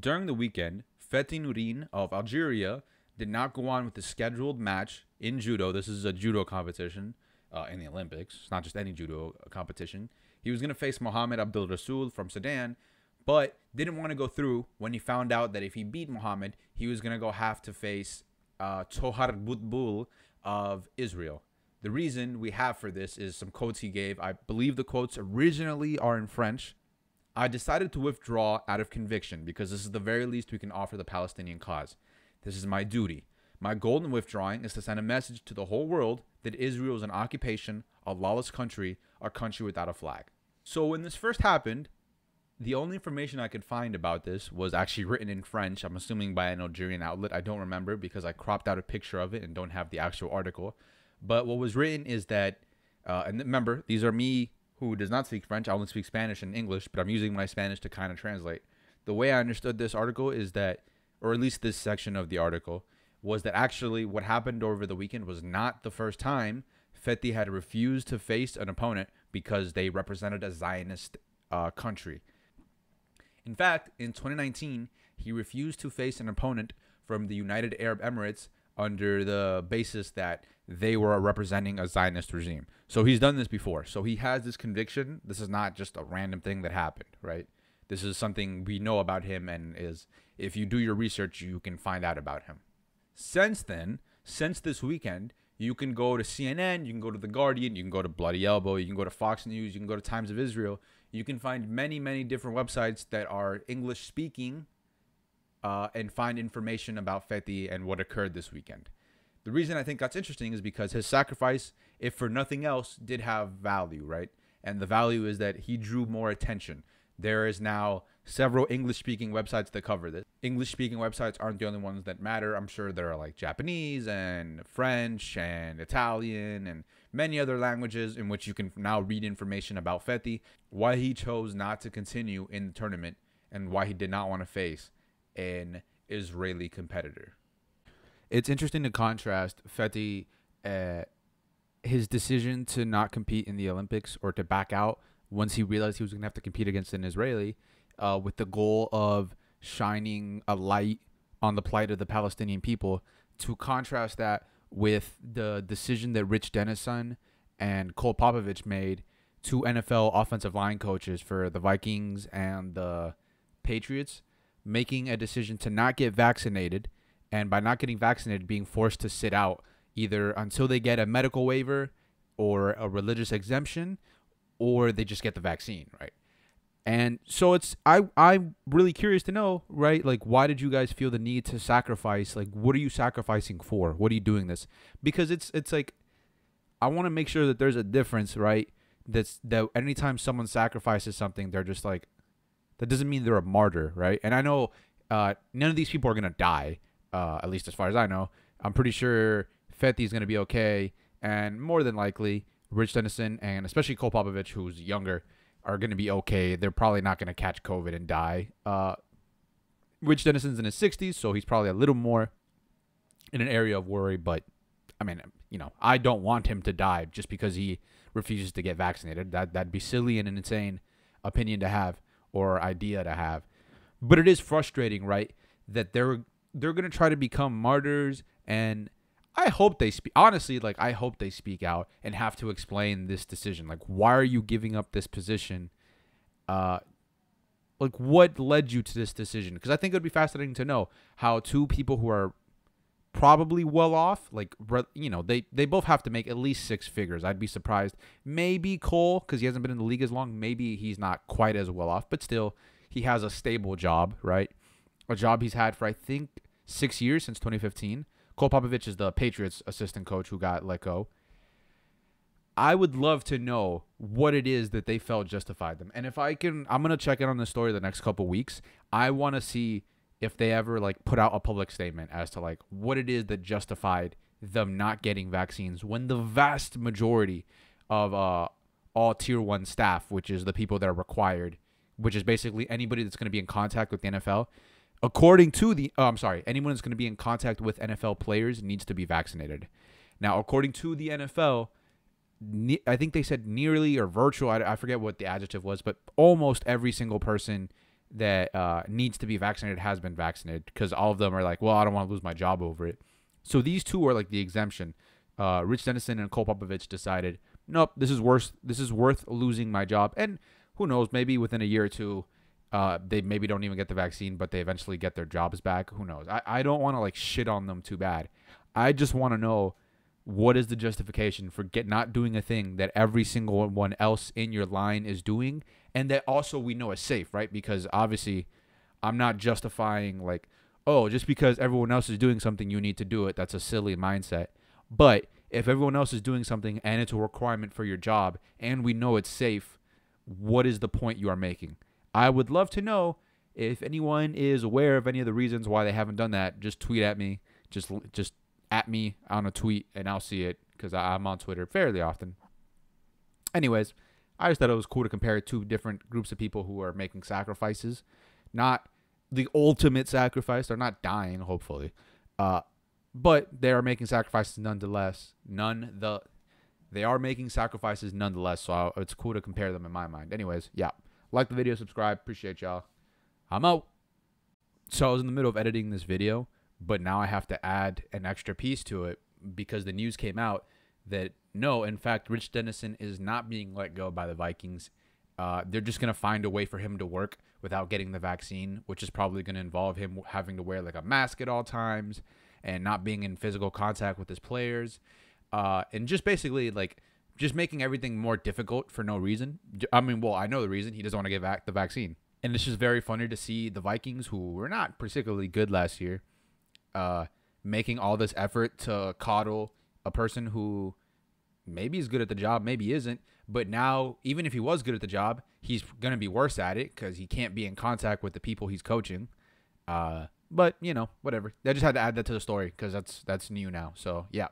During the weekend, Fethi Nourin of Algeria did not go on with the scheduled match in judo. This is a judo competition in the Olympics. It's not just any judo competition. He was going to face Mohamed Abdul Rasul from Sudan, but didn't want to go through when he found out that if he beat Mohamed, he was going to have to face Tohar Boutboul of Israel. The reason we have for this is some quotes he gave. I believe the quotes originally are in French. I decided to withdraw out of conviction because this is the very least we can offer the Palestinian cause. This is my duty. My goal in withdrawing is to send a message to the whole world that Israel is an occupation, a lawless country, a country without a flag. So when this first happened, the only information I could find about this was actually written in French. I'm assuming by an Algerian outlet. I don't remember because I cropped out a picture of it and don't have the actual article. But what was written is that, and remember, these are me who does not speak French. I only speak Spanish and English, but I'm using my Spanish to kind of translate. The way I understood this article is that, or at least this section of the article, was that actually what happened over the weekend was not the first time Fethi had refused to face an opponent because they represented a Zionist country. In fact, in 2019, he refused to face an opponent from the United Arab Emirates under the basis that they were representing a Zionist regime. So he's done this before. So he has this conviction. This is not just a random thing that happened, right? This is something we know about him, and is, if you do your research, you can find out about him. Since then, since this weekend, you can go to CNN, you can go to The Guardian, you can go to Bloody Elbow, you can go to Fox News, you can go to Times of Israel. You can find many, many different websites that are English speaking and find information about Fethi and what occurred this weekend. The reason I think that's interesting is because his sacrifice, if for nothing else, did have value, right? And the value is that he drew more attention. There is now several English-speaking websites that cover this. English-speaking websites aren't the only ones that matter. I'm sure there are like Japanese and French and Italian and many other languages in which you can now read information about Fethi, why he chose not to continue in the tournament, and why he did not want to face an Israeli competitor. It's interesting to contrast Fethi, his decision to not compete in the Olympics or to back out once he realized he was going to have to compete against an Israeli, with the goal of shining a light on the plight of the Palestinian people, to contrast that with the decision that Rich Dennison and Cole Popovich made, two NFL offensive line coaches for the Vikings and the Patriots, making a decision to not get vaccinated, and by not getting vaccinated, being forced to sit out either until they get a medical waiver or a religious exemption, or they just get the vaccine, right? And so I'm really curious to know, right? Like, why did you guys feel the need to sacrifice? Like, what are you sacrificing for? What are you doing this? Because it's like, I want to make sure that there's a difference, right? That anytime someone sacrifices something, they're just like, that doesn't mean they're a martyr, right? And I know none of these people are gonna die, at least as far as I know. I'm pretty sure Fethi is gonna be okay, and more than likely, Rich Dennison and especially Cole Popovich, who's younger, are going to be okay. They're probably not going to catch COVID and die. Rich Dennison's in his 60s, so he's probably a little more in an area of worry. But, I mean, you know, I don't want him to die just because he refuses to get vaccinated. That'd be silly and an insane opinion to have or idea to have. But it is frustrating, right, that they're going to try to become martyrs, and I hope they speak. Honestly, like, I hope they speak out and have to explain this decision. Like, why are you giving up this position? Like, what led you to this decision? Because I think it would be fascinating to know how two people who are probably well off, like, you know, they both have to make at least six figures. I'd be surprised. Maybe Cole, because he hasn't been in the league as long, maybe he's not quite as well off, but still, he has a stable job, right? A job he's had for, I think, 6 years, since 2015. Cole Popovich is the Patriots assistant coach who got let go. I would love to know what it is that they felt justified them. And if I can, I'm going to check in on this story the next couple weeks. I want to see if they ever like put out a public statement as to like what it is that justified them not getting vaccines when the vast majority of all tier 1 staff, which is the people that are required, which is basically anybody that's going to be in contact with the NFL, according to the, anyone that's going to be in contact with NFL players needs to be vaccinated. Now, according to the NFL, I think they said nearly or virtual, I forget what the adjective was, but almost every single person that needs to be vaccinated has been vaccinated, because all of them are like, well, I don't want to lose my job over it. So these two are like the exemption. Rich Dennison and Cole Popovich decided, nope, this is worse. This is worth losing my job. And who knows, maybe within a year or two, they maybe don't even get the vaccine, but they eventually get their jobs back. Who knows? I don't want to like shit on them too bad. I just want to know, what is the justification for not doing a thing that every single one else in your line is doing, and that also we know is safe, right? Because obviously I'm not justifying like, oh, just because everyone else is doing something, you need to do it. That's a silly mindset. But if everyone else is doing something and it's a requirement for your job and we know it's safe, what is the point you are making? I would love to know if anyone is aware of any of the reasons why they haven't done that. Just tweet at me. Just at me on a tweet and I'll see it, because I'm on Twitter fairly often. Anyways, I just thought it was cool to compare two different groups of people who are making sacrifices. Not the ultimate sacrifice. They're not dying, hopefully. But they are making sacrifices nonetheless. They are making sacrifices nonetheless, so it's cool to compare them in my mind. Anyways, yeah. Like the video, subscribe. Appreciate y'all. I'm out. So I was in the middle of editing this video, but now I have to add an extra piece to it because the news came out that, no, in fact, Rich Dennison is not being let go by the Vikings. They're just going to find a way for him to work without getting the vaccine, which is probably going to involve him having to wear like a mask at all times and not being in physical contact with his players. And just basically like just making everything more difficult for no reason. I mean, well, I know the reason. He doesn't want to get the vaccine. And it's just very funny to see the Vikings, who were not particularly good last year, making all this effort to coddle a person who maybe is good at the job, maybe isn't. But now, even if he was good at the job, he's going to be worse at it because he can't be in contact with the people he's coaching. But, you know, whatever. I just had to add that to the story because that's new now. So, yeah.